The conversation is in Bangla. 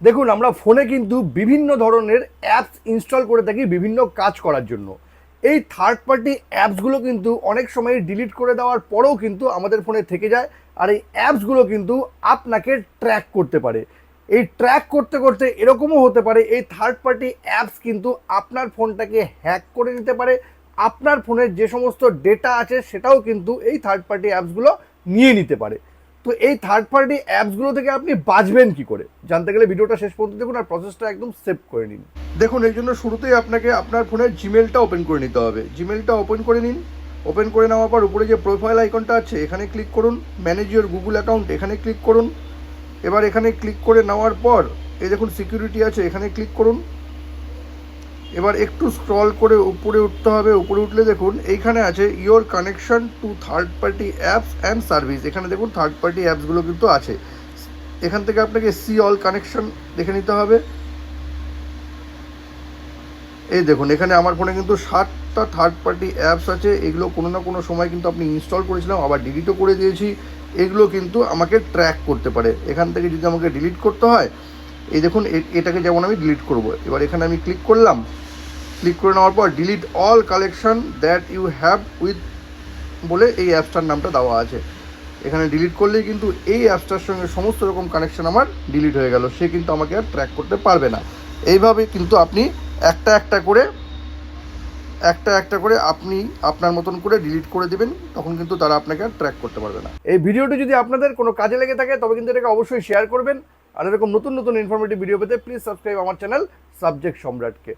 দেখুন, আমরা ফোনে কিন্তু বিভিন্ন ধরনের অ্যাপস ইনস্টল করে থাকি বিভিন্ন কাজ করার জন্য। এই থার্ড পার্টি অ্যাপসগুলো কিন্তু অনেক সময় ডিলিট করে দেওয়ার পরেও কিন্তু আমাদের ফোনে থেকে যায়। আর এই অ্যাপসগুলো কিন্তু আপনাকে ট্র্যাক করতে পারে। এই ট্র্যাক করতে করতে এরকমও হতে পারে এই থার্ড পার্টি অ্যাপস কিন্তু আপনার ফোনটাকে হ্যাক করে নিতে পারে। আপনার ফোনের যে সমস্ত ডেটা আছে সেটাও কিন্তু এই থার্ড পার্টি অ্যাপসগুলো নিয়ে নিতে পারে। তো এই থার্ড পার্টি অ্যাপসগুলো থেকে আপনি বাঁচবেন কি করে, জানতে গেলে ভিডিওটা শেষ পর্যন্ত দেখুন আর প্রসেসটা একদম সেভ করে নিন। দেখুন, এর জন্য শুরুতেই আপনাকে আপনার ফোনের জিমেলটা ওপেন করে নিতে হবে। জিমেলটা ওপেন করে নিন। ওপেন করে নেওয়ার পর উপরে যে প্রোফাইল আইকনটা আছে এখানে ক্লিক করুন। ম্যানেজ ইওর গুগল অ্যাকাউন্ট এখানে ক্লিক করুন। এবার এখানে ক্লিক করে নেওয়ার পর এই দেখুন সিকিউরিটি আছে, এখানে ক্লিক করুন। এবার একটু স্ক্রল করে উপরে উঠতে হবে। উপরে উঠলে দেখুন এইখানে আছে your connection to third party apps and service. এখানে দেখুন থার্ড পার্টি অ্যাপসগুলো কিন্তু আছে। এখান থেকে আপনাকে সি অল কানেকশন দেখে নিতে হবে। এই দেখুন এখানে আমার ফোনে কিন্তু 7টা থার্ড পার্টি অ্যাপস আছে। এগুলো কোনো না কোনো সময় কিন্তু আপনি ইনস্টল করেছিলাম, আবার ডিলিটও করে দিয়েছি। এগুলো কিন্তু আমাকে ট্র্যাক করতে পারে। এখান থেকে যদি আমাকে ডিলিট করতে হয়, এই দেখুন এটাকে যেমন আমি ডিলিট করব। এবার এখানে আমি ক্লিক করলাম। ক্লিক করে নেওয়ার পর delete all collection that you have with বলে এই অ্যাপসটার নামটা দেওয়া আছে। এখানে ডিলিট করলেই কিন্তু এই অ্যাপসটার সঙ্গে সমস্ত রকম কানেকশন আমার ডিলিট হয়ে গেল। সে কিন্তু আমাকে আর ট্র্যাক করতে পারবে না। এইভাবে কিন্তু আপনি একটা একটা করে আপনি আপনার মতন করে ডিলিট করে দেবেন, তখন কিন্তু তারা আপনাকে আর ট্র্যাক করতে পারবে না। এই ভিডিওটি যদি আপনাদের কোনো কাজে লেগে থাকে তবে কিন্তু এটাকে অবশ্যই শেয়ার করবেন। আর এরকম নতুন নতুন ইনফরমেটিভ ভিডিও পেতে প্লিজ সাবস্ক্রাইব আমার চ্যানেল সাবজেক্ট সম্রাটকে।